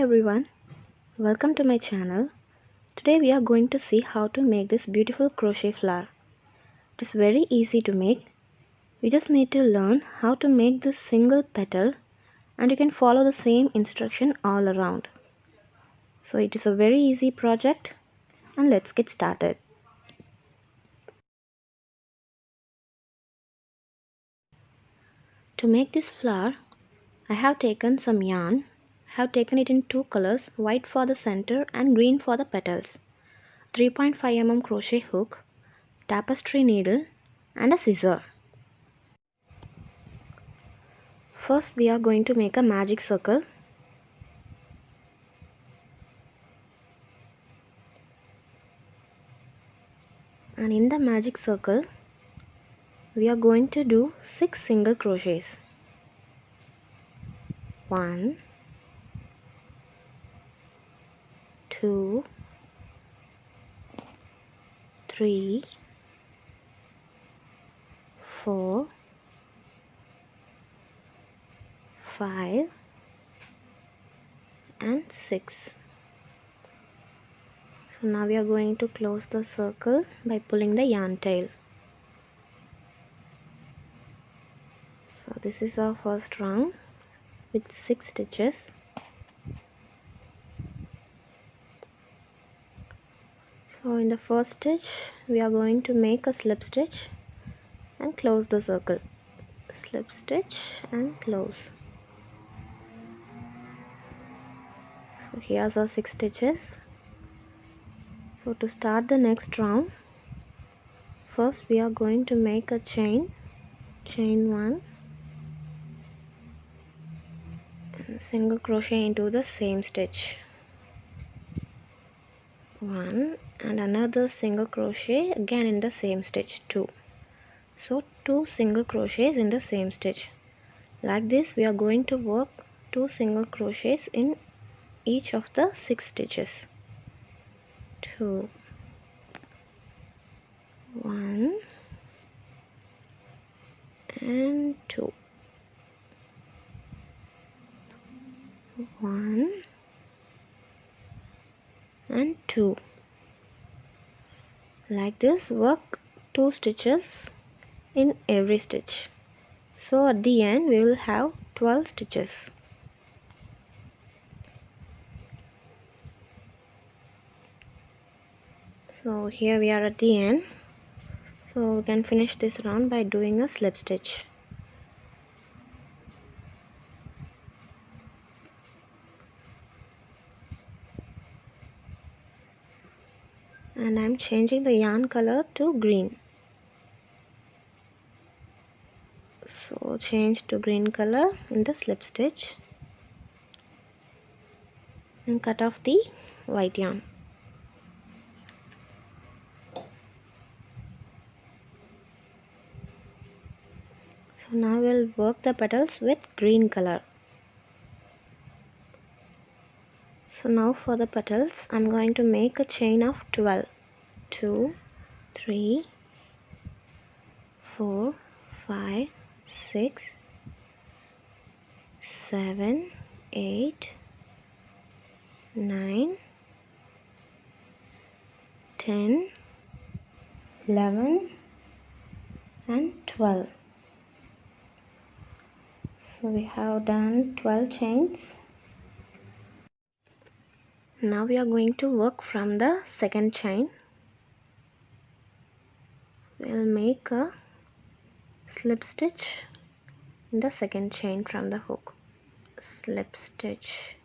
everyone, welcome to my channel. Today we are going to see how to make this beautiful crochet flower. It is very easy to make. You just need to learn how to make this single petal and you can follow the same instruction all around. So it is a very easy project and let's get started. To make this flower, I have taken some yarn. I have taken it in two colors, white for the center and green for the petals. 3.5 mm crochet hook, tapestry needle and a scissor. First we are going to make a magic circle. And in the magic circle we are going to do 6 single crochets. 1, 2, 3, 4, 5 and 6. So now we are going to close the circle by pulling the yarn tail. So this is our first round with 6 stitches. So in the first stitch we are going to make a slip stitch and close the circle. Slip stitch and close. So here's our 6 stitches. So to start the next round, first we are going to make a chain 1 and single crochet into the same stitch, 1 and another single crochet again in the same stitch, 2. So 2 single crochets in the same stitch. Like this we are going to work 2 single crochets in each of the 6 stitches. 2, 1 and 2, 1 and 2. Like this work 2 stitches in every stitch. So at the end we will have 12 stitches. So here we are at the end. So we can finish this round by doing a slip stitch. And I'm changing the yarn color to green. So change to green color in the slip stitch and cut off the white yarn. So now we'll work the petals with green color. So now for the petals I'm going to make a chain of 12. 2, 3, 4, 5, 6, 7, 8, 9, 10, 11 and 12. So we have done 12 chains. Now we are going to work from the second chain. We'll make a slip stitch in the second chain from the hook. Slip stitch.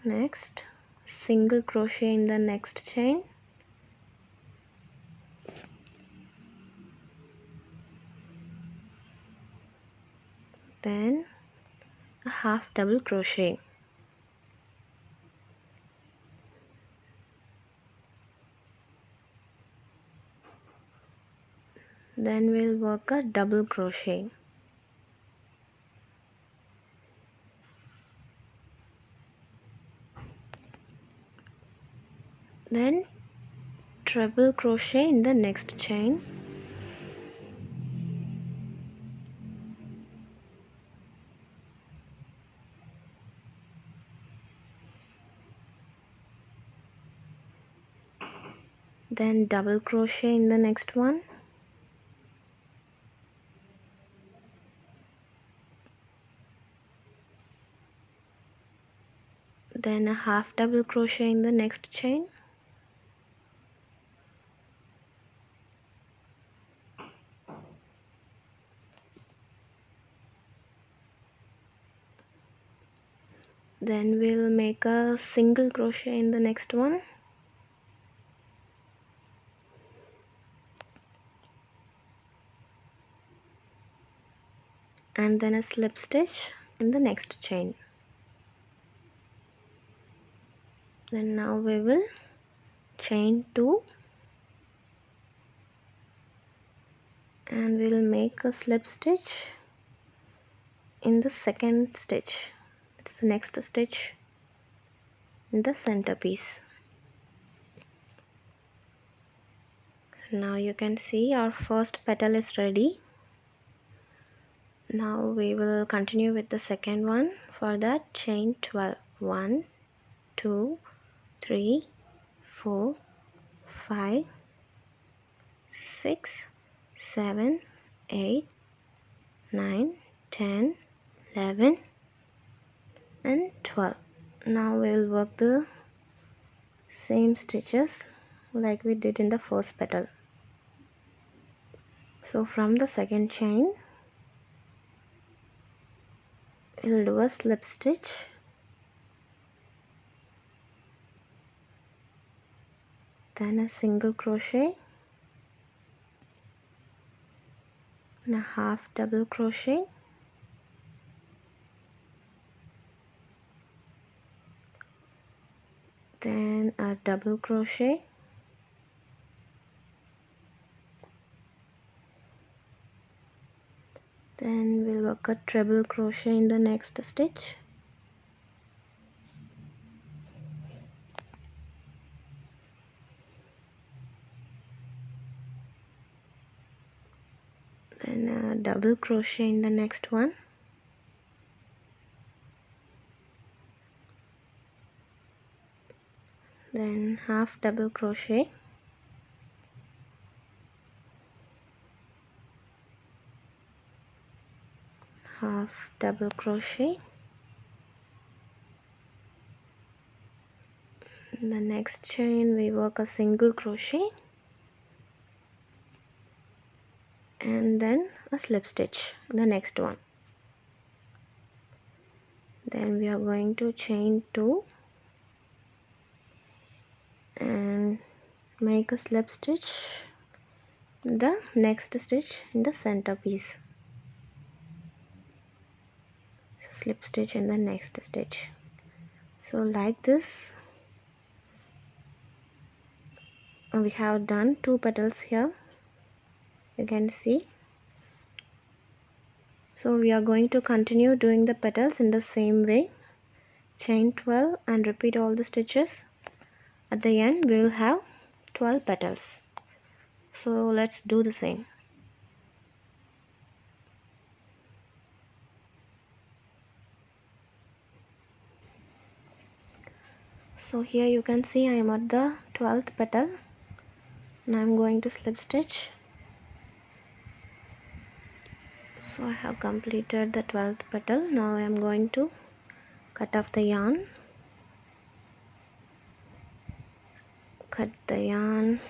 Next, single crochet in the next chain. Then a half double crochet. Then we'll work a double crochet. Then treble crochet in the next chain. then double crochet in the next one, then a half double crochet in the next chain, then we'll make a single crochet in the next one, and then a slip stitch in the next chain. Then now we will chain 2 and we will make a slip stitch in the second stitch. It's the next stitch in the center piece. Now you can see our first petal is ready. Now we will continue with the second one. For that, chain 12. 1, 2, 3, 4, 5, 6, 7, 8, 9, 10, 11 and 12. Now we will work the same stitches like we did in the first petal. So from the second chain we'll do a slip stitch, then a single crochet and a half double crochet, then a double crochet, then we'll work a treble crochet in the next stitch, then a double crochet in the next one, then half double crochet, half double crochet. In the next chain we work a single crochet and then a slip stitch in the next one. Then we are going to chain 2 and make a slip stitch in the next stitch in the center piece. So slip stitch in the next stitch. So like this we have done 2 petals here, you can see. So we are going to continue doing the petals in the same way. Chain 12 and repeat all the stitches. At the end we will have 12 petals. So let's do the same. So here you can see I am at the 12th petal. Now I am going to slip stitch. So I have completed the 12th petal. Now I am going to cut off the yarn. Cut the yarn.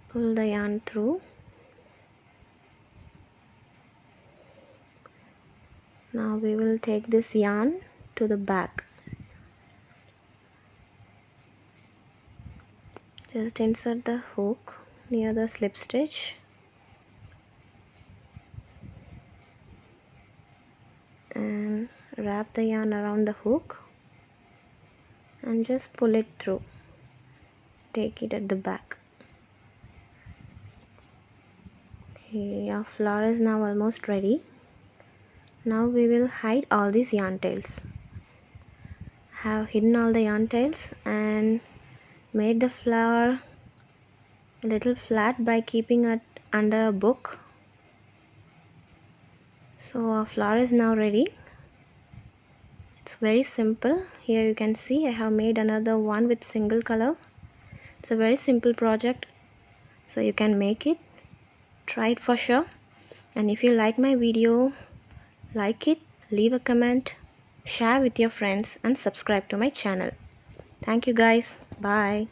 Pull the yarn through. Now we will take this yarn to the back. Just insert the hook near the slip stitch and wrap the yarn around the hook and just pull it through. Take it at the back. Okay, our flower is now almost ready. Now we will hide all these yarn tails. Have hidden all the yarn tails and made the flower a little flat by keeping it under a book. So our flower is now ready. It's very simple. Here you can see I have made another one with single color It's a very simple project, so you can make it. Try it for sure. And if you like my video, like it, leave a comment, share with your friends, and subscribe to my channel. Thank you guys. Bye.